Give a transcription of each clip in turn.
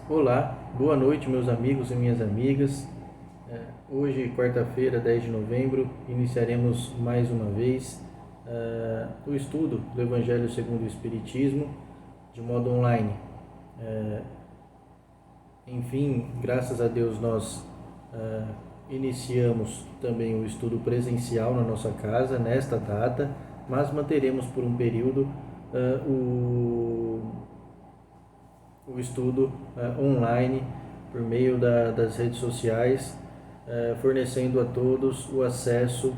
Olá, boa noite meus amigos e minhas amigas. Hoje, quarta-feira, 10 de novembro, iniciaremos mais uma vez o estudo do Evangelho segundo o Espiritismo de modo online. Enfim, graças a Deus nós iniciamos também o estudo presencial na nossa casa nesta data, mas manteremos por um período o estudo online por meio das redes sociais, fornecendo a todos o acesso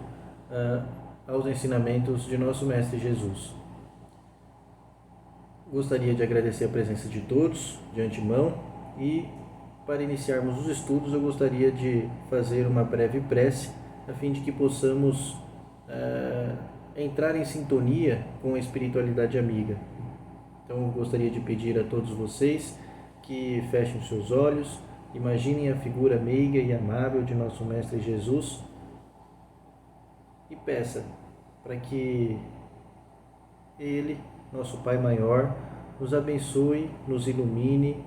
aos ensinamentos de nosso Mestre Jesus. Gostaria de agradecer a presença de todos de antemão e, para iniciarmos os estudos, eu gostaria de fazer uma breve prece a fim de que possamos entrar em sintonia com a espiritualidade amiga. Então, eu gostaria de pedir a todos vocês que fechem os seus olhos, imaginem a figura meiga e amável de nosso Mestre Jesus e peça para que Ele, nosso Pai Maior, nos abençoe, nos ilumine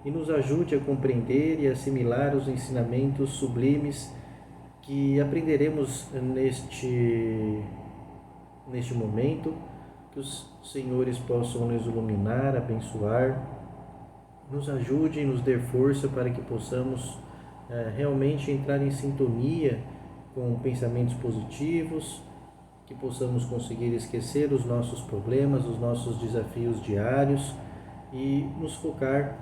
e nos ajude a compreender e assimilar os ensinamentos sublimes que aprenderemos neste momento. Que os senhores possam nos iluminar, abençoar, nos ajude e nos dê força para que possamos realmente entrar em sintonia com pensamentos positivos, que possamos conseguir esquecer os nossos problemas, os nossos desafios diários e nos focar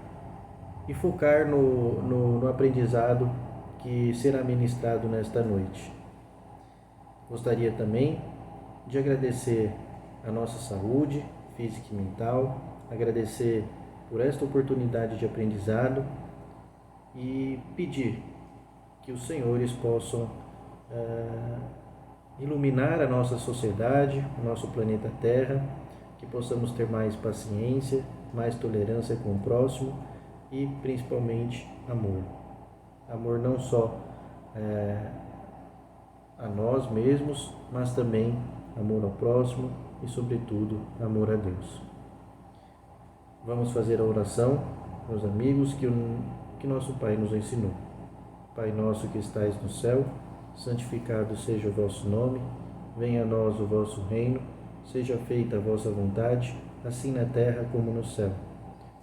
no aprendizado que será ministrado nesta noite. Gostaria também de agradecer a nossa saúde física e mental, agradecer por esta oportunidade de aprendizado e pedir que os senhores possam iluminar a nossa sociedade, o nosso planeta Terra, que possamos ter mais paciência, mais tolerância com o próximo e principalmente amor. Amor não só a nós mesmos, mas também amor ao próximo e, sobretudo, amor a Deus. Vamos fazer a oração, meus amigos, que nosso Pai nos ensinou. Pai nosso que estais no céu, santificado seja o vosso nome, venha a nós o vosso reino, seja feita a vossa vontade, assim na terra como no céu.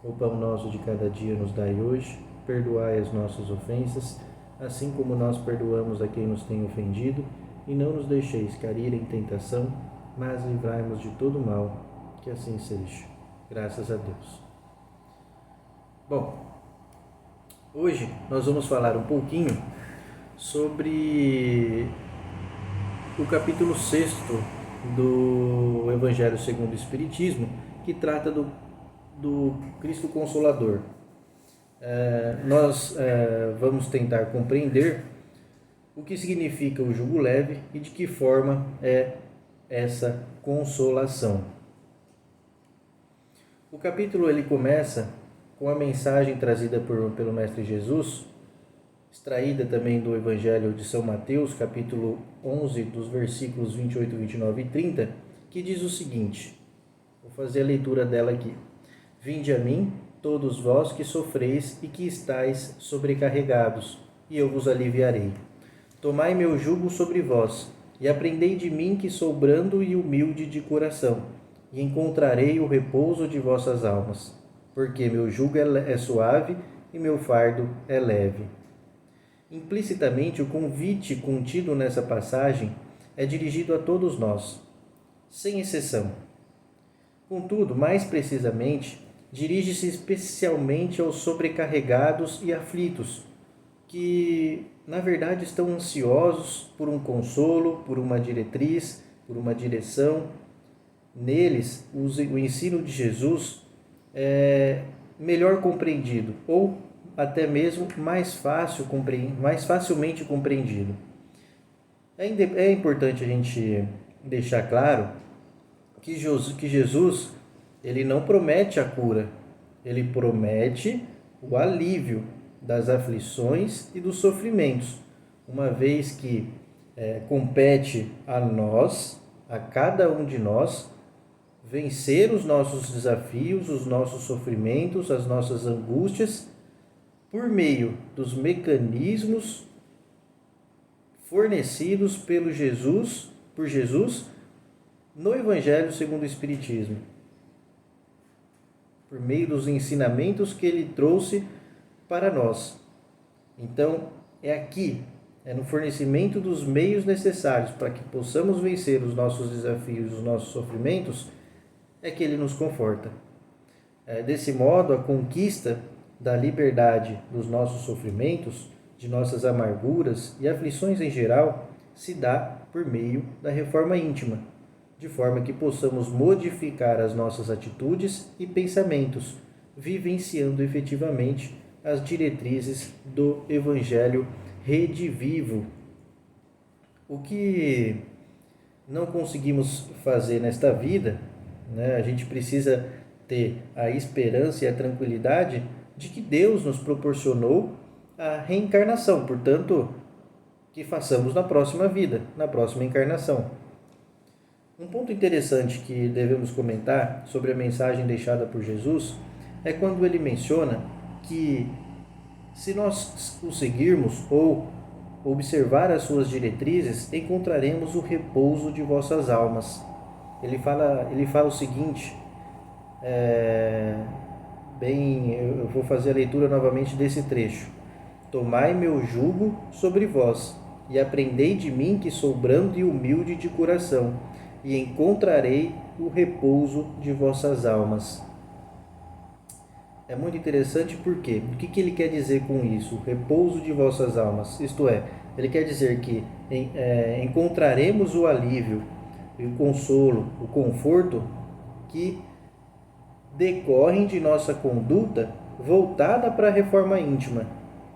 O pão nosso de cada dia nos dai hoje, perdoai as nossas ofensas, assim como nós perdoamos a quem nos tem ofendido, e não nos deixeis cair em tentação, mas livrai-nos de todo mal, que assim seja. Graças a Deus. Bom, hoje nós vamos falar um pouquinho sobre o capítulo 6º do Evangelho segundo o Espiritismo, que trata do Cristo Consolador. Nós vamos tentar compreender o que significa o jugo leve e de que forma é essa consolação. O capítulo ele começa com a mensagem trazida pelo Mestre Jesus, extraída também do Evangelho de São Mateus, capítulo 11, dos versículos 28, 29 e 30, que diz o seguinte, vou fazer a leitura dela aqui. Vinde a mim, todos vós que sofreis e que estáis sobrecarregados, e eu vos aliviarei. Tomai meu jugo sobre vós, e aprendei de mim que sou brando e humilde de coração, e encontrarei o repouso de vossas almas, porque meu jugo é suave e meu fardo é leve. Implicitamente, o convite contido nessa passagem é dirigido a todos nós, sem exceção. Contudo, mais precisamente, dirige-se especialmente aos sobrecarregados e aflitos, que, na verdade, estão ansiosos por um consolo, por uma diretriz, por uma direção. Neles, o ensino de Jesus é melhor compreendido, ou até mesmo mais facilmente compreendido. É importante a gente deixar claro que Jesus ele não promete a cura, ele promete o alívio das aflições e dos sofrimentos, uma vez que compete a nós, a cada um de nós, vencer os nossos desafios, os nossos sofrimentos, as nossas angústias, por meio dos mecanismos fornecidos por Jesus no Evangelho segundo o Espiritismo, por meio dos ensinamentos que ele trouxe para nós. Então, é no fornecimento dos meios necessários para que possamos vencer os nossos desafios, os nossos sofrimentos, é que ele nos conforta. Desse modo, a conquista da liberdade dos nossos sofrimentos, de nossas amarguras e aflições em geral, se dá por meio da reforma íntima, de forma que possamos modificar as nossas atitudes e pensamentos, vivenciando efetivamente as diretrizes do Evangelho redivivo. O que não conseguimos fazer nesta vida, a gente precisa ter a esperança e a tranquilidade de que Deus nos proporcionou a reencarnação, portanto, que façamos na próxima vida, na próxima encarnação. Um ponto interessante que devemos comentar sobre a mensagem deixada por Jesus é quando ele menciona que, se nós o seguirmos ou observar as suas diretrizes, encontraremos o repouso de vossas almas. Ele fala o seguinte, eu vou fazer a leitura novamente desse trecho. Tomai meu jugo sobre vós, e aprendei de mim, que sou brando e humilde de coração, e encontrarei o repouso de vossas almas. É muito interessante porque o que ele quer dizer com isso? O repouso de vossas almas. Isto é, ele quer dizer que encontraremos o alívio, o consolo, o conforto que decorrem de nossa conduta voltada para a reforma íntima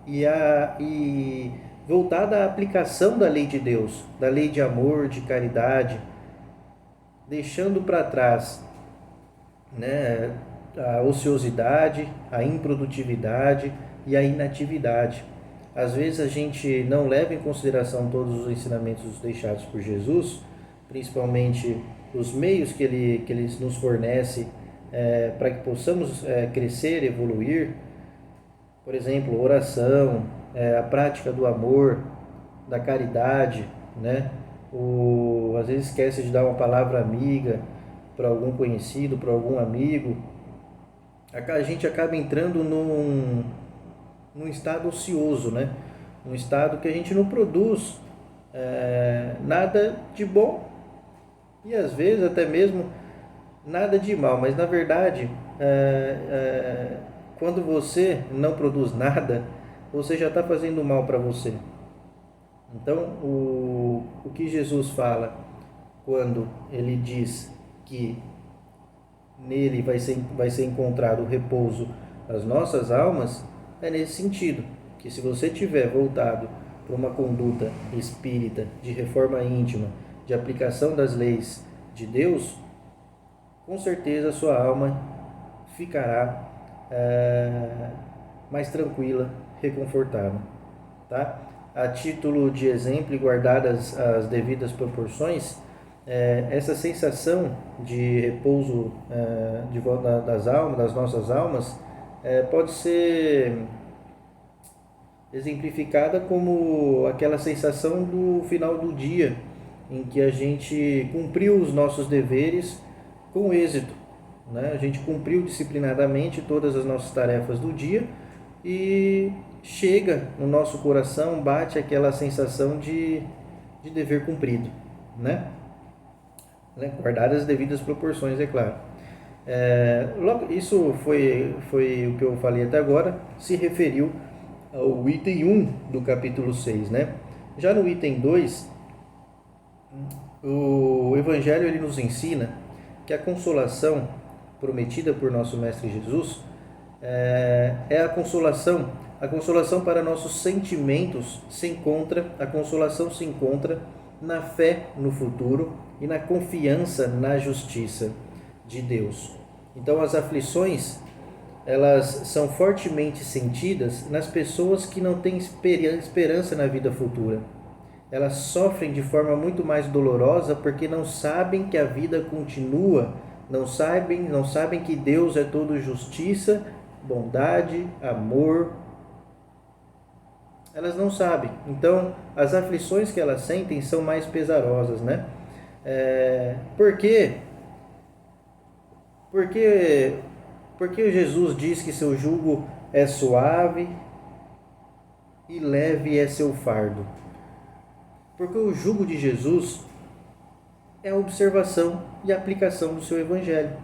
e voltada à aplicação da lei de Deus, da lei de amor, de caridade, deixando para trás a ociosidade, a improdutividade e a inatividade. Às vezes a gente não leva em consideração todos os ensinamentos deixados por Jesus, principalmente os meios que ele nos fornece para que possamos crescer, evoluir. Por exemplo, oração, a prática do amor, da caridade, às vezes esquece de dar uma palavra amiga para algum conhecido, para algum amigo. A gente acaba entrando num estado ocioso, um estado que a gente não produz nada de bom e às vezes até mesmo nada de mal, mas na verdade quando você não produz nada, você já está fazendo mal para você. Então, o que Jesus fala quando ele diz que nele vai ser encontrado o repouso das nossas almas, é nesse sentido, que se você tiver voltado para uma conduta espírita, de reforma íntima, de aplicação das leis de Deus, com certeza a sua alma ficará mais tranquila, reconfortável, tá? A título de exemplo e guardadas as devidas proporções, essa sensação de repouso das nossas almas pode ser exemplificada como aquela sensação do final do dia, em que a gente cumpriu os nossos deveres com êxito, A gente cumpriu disciplinadamente todas as nossas tarefas do dia e chega no nosso coração, bate aquela sensação de dever cumprido, Guardadas as devidas proporções, é claro. Isso foi o que eu falei até agora, se referiu ao item 1 do capítulo 6, Já no item 2, o Evangelho ele nos ensina que a consolação prometida por nosso Mestre Jesus é a consolação para nossos sentimentos a consolação se encontra na fé no futuro e na confiança na justiça de Deus. Então, as aflições, elas são fortemente sentidas nas pessoas que não têm esperança na vida futura. Elas sofrem de forma muito mais dolorosa porque não sabem que a vida continua, não sabem que Deus é todo justiça, bondade, amor Elas não sabem. Então, as aflições que elas sentem são mais pesarosas, né? Por quê? Porque, porque Jesus diz que seu jugo é suave e leve é seu fardo. Porque o jugo de Jesus é a observação e aplicação do seu evangelho,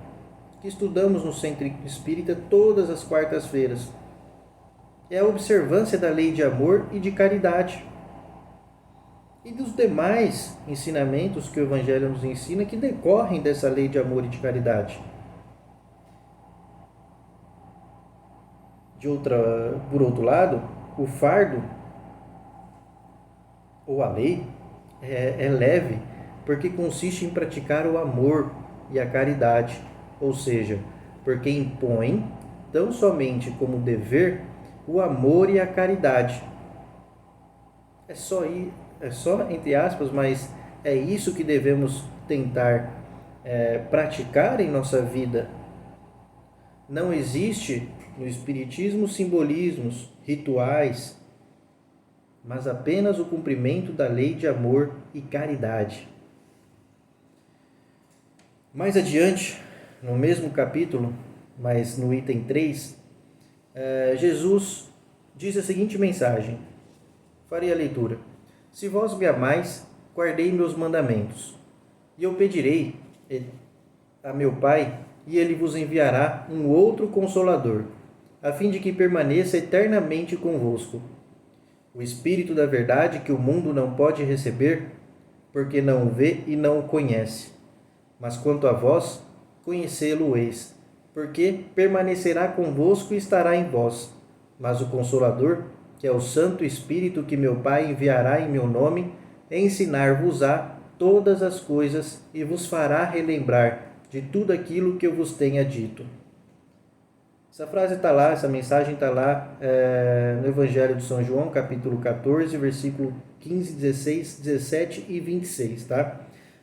que estudamos no Centro Espírita todas as quartas-feiras. É a observância da lei de amor e de caridade. E dos demais ensinamentos que o evangelho nos ensina que decorrem dessa lei de amor e de caridade. Por outro lado, o fardo ou a lei é leve porque consiste em praticar o amor e a caridade, ou seja, porque impõe tão somente como dever o amor e a caridade. É só entre aspas, mas é isso que devemos tentar praticar em nossa vida. Não existe no Espiritismo simbolismos, rituais, mas apenas o cumprimento da lei de amor e caridade. Mais adiante, no mesmo capítulo, mas no item 3, Jesus diz a seguinte mensagem. Farei a leitura. Se vós me amais, guardei meus mandamentos. E eu pedirei a meu Pai, e ele vos enviará um outro Consolador, a fim de que permaneça eternamente convosco. O Espírito da verdade que o mundo não pode receber, porque não o vê e não o conhece. Mas quanto a vós, conhecê-lo-eis, porque permanecerá convosco e estará em vós. Mas o Consolador, que é o Santo Espírito que meu Pai enviará em meu nome, ensinar-vos-á todas as coisas e vos fará relembrar de tudo aquilo que eu vos tenha dito. Essa frase está lá, essa mensagem está lá no Evangelho de São João, capítulo 14, versículo 15, 16, 17 e 26, tá?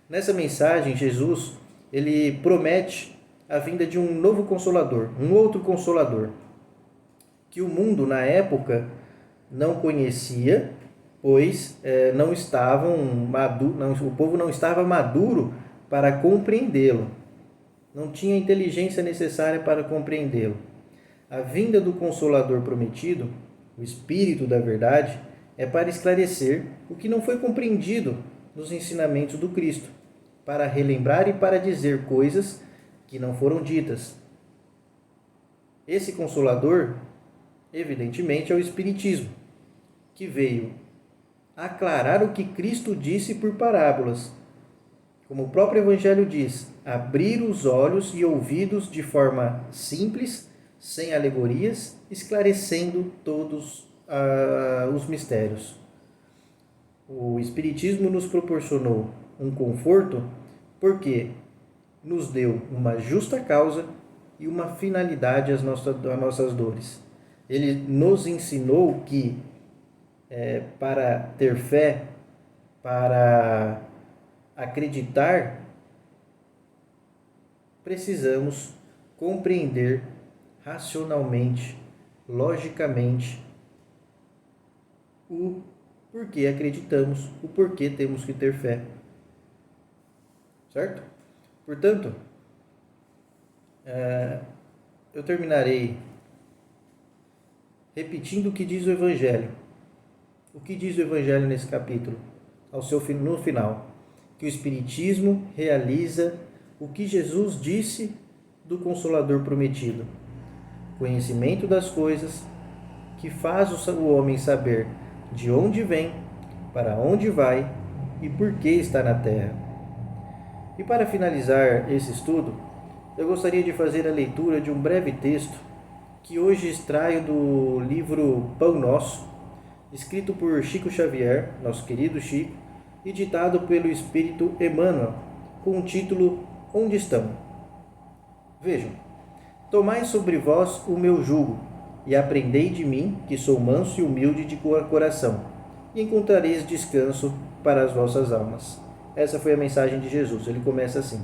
Nessa mensagem, Jesus, ele promete a vinda de um novo Consolador, um outro Consolador, que o mundo, na época, não conhecia, pois o povo não estava maduro para compreendê-lo. Não tinha a inteligência necessária para compreendê-lo. A vinda do Consolador prometido, o Espírito da verdade, é para esclarecer o que não foi compreendido nos ensinamentos do Cristo, para relembrar e para dizer coisas que não foram ditas. Esse Consolador, evidentemente, é o Espiritismo, que veio aclarar o que Cristo disse por parábolas. Como o próprio Evangelho diz, abrir os olhos e ouvidos de forma simples, sem alegorias, esclarecendo todos os mistérios. O Espiritismo nos proporcionou um conforto porque nos deu uma justa causa e uma finalidade às nossas dores. Ele nos ensinou que para ter fé, para acreditar, precisamos compreender racionalmente, logicamente, o porquê acreditamos, o porquê temos que ter fé. Certo? Portanto, eu terminarei repetindo o que diz o Evangelho. O que diz o Evangelho nesse capítulo? No final, que o Espiritismo realiza o que Jesus disse do Consolador prometido. Conhecimento das coisas, que faz o homem saber de onde vem, para onde vai e por que está na terra. E para finalizar esse estudo, eu gostaria de fazer a leitura de um breve texto que hoje extraio do livro Pão Nosso, escrito por Chico Xavier, nosso querido Chico, e ditado pelo Espírito Emmanuel, com o título Onde Estão? Vejam, tomai sobre vós o meu jugo, e aprendei de mim, que sou manso e humilde de coração, e encontrareis descanso para as vossas almas. Essa foi a mensagem de Jesus, ele começa assim.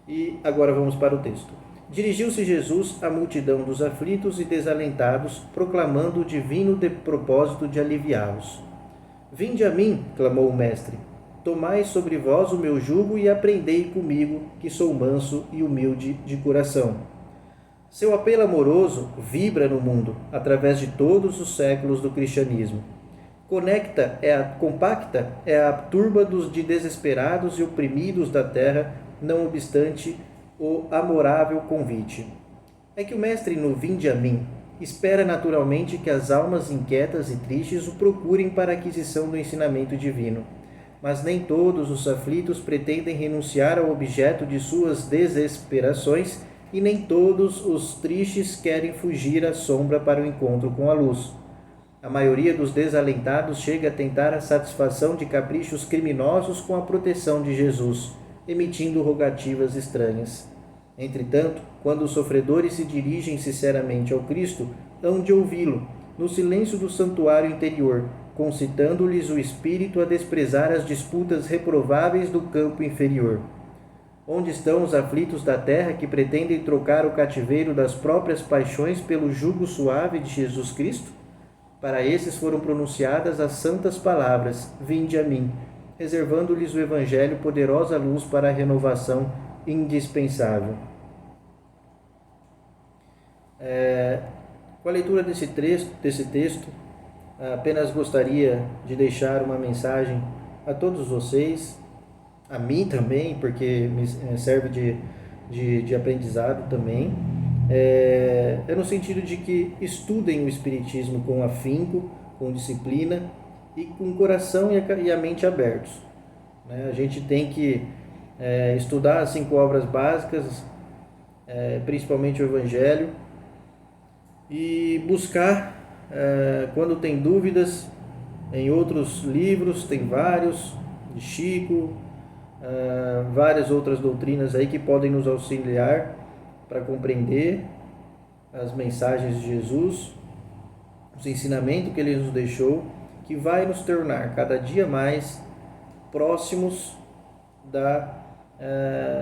E agora vamos para o texto. Dirigiu-se Jesus à multidão dos aflitos e desalentados, proclamando o divino propósito de aliviá-los. Vinde a mim, clamou o Mestre, tomai sobre vós o meu jugo e aprendei comigo, que sou manso e humilde de coração. Seu apelo amoroso vibra no mundo, através de todos os séculos do cristianismo. Compacta é a turba de desesperados e oprimidos da terra, não obstante o amorável convite. É que o Mestre no Vinde a mim espera naturalmente que as almas inquietas e tristes o procurem para a aquisição do ensinamento divino. Mas nem todos os aflitos pretendem renunciar ao objeto de suas desesperações e nem todos os tristes querem fugir à sombra para o encontro com a luz. A maioria dos desalentados chega a tentar a satisfação de caprichos criminosos com a proteção de Jesus, emitindo rogativas estranhas. Entretanto, quando os sofredores se dirigem sinceramente ao Cristo, hão de ouvi-lo, no silêncio do santuário interior, concitando-lhes o espírito a desprezar as disputas reprováveis do campo inferior. Onde estão os aflitos da terra que pretendem trocar o cativeiro das próprias paixões pelo jugo suave de Jesus Cristo? Para esses foram pronunciadas as santas palavras, vinde a mim, reservando-lhes o Evangelho poderosa luz para a renovação indispensável. Com a leitura desse texto, apenas gostaria de deixar uma mensagem a todos vocês, a mim também, porque me serve de aprendizado também, é no sentido de que estudem o Espiritismo com afinco, com disciplina e com o coração e a mente abertos. A gente tem que estudar as 5 obras básicas, principalmente o Evangelho, e buscar, quando tem dúvidas, em outros livros, tem vários, de Chico, várias outras doutrinas aí que podem nos auxiliar para compreender as mensagens de Jesus, os ensinamentos que ele nos deixou, que vai nos tornar cada dia mais próximos da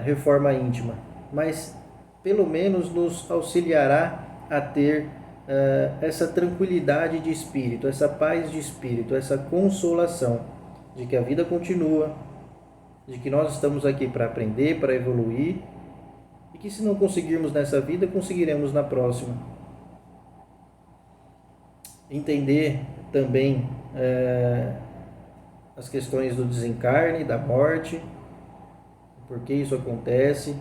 reforma íntima, mas pelo menos nos auxiliará a ter essa tranquilidade de espírito, essa paz de espírito, essa consolação de que a vida continua, de que nós estamos aqui para aprender, para evoluir, e que se não conseguirmos nessa vida, conseguiremos na próxima. Entender também as questões do desencarne, da morte, por que isso acontece,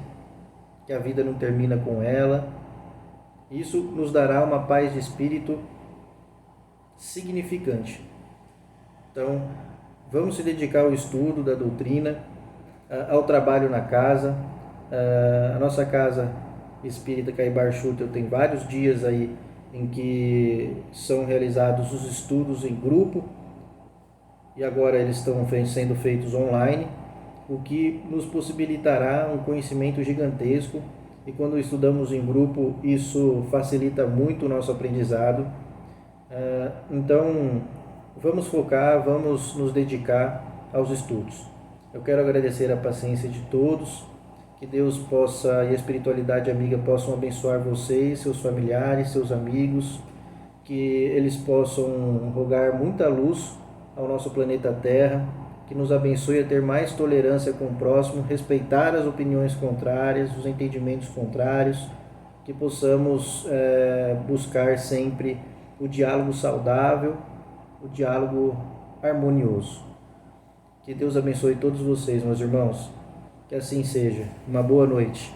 que a vida não termina com ela. Isso nos dará uma paz de espírito significante. Então, vamos se dedicar ao estudo da doutrina, ao trabalho na casa. A nossa casa espírita Caibar Schutel tem vários dias aí em que são realizados os estudos em grupo, e agora eles estão sendo feitos online, o que nos possibilitará um conhecimento gigantesco, e quando estudamos em grupo isso facilita muito o nosso aprendizado. Então vamos focar, vamos nos dedicar aos estudos. Eu quero agradecer a paciência de todos, que Deus possa e a espiritualidade amiga possam abençoar vocês, seus familiares, seus amigos, que eles possam rogar muita luz ao nosso planeta Terra, que nos abençoe a ter mais tolerância com o próximo, respeitar as opiniões contrárias, os entendimentos contrários, que possamos buscar sempre o diálogo saudável, o diálogo harmonioso. Que Deus abençoe todos vocês, meus irmãos. Que assim seja. Uma boa noite.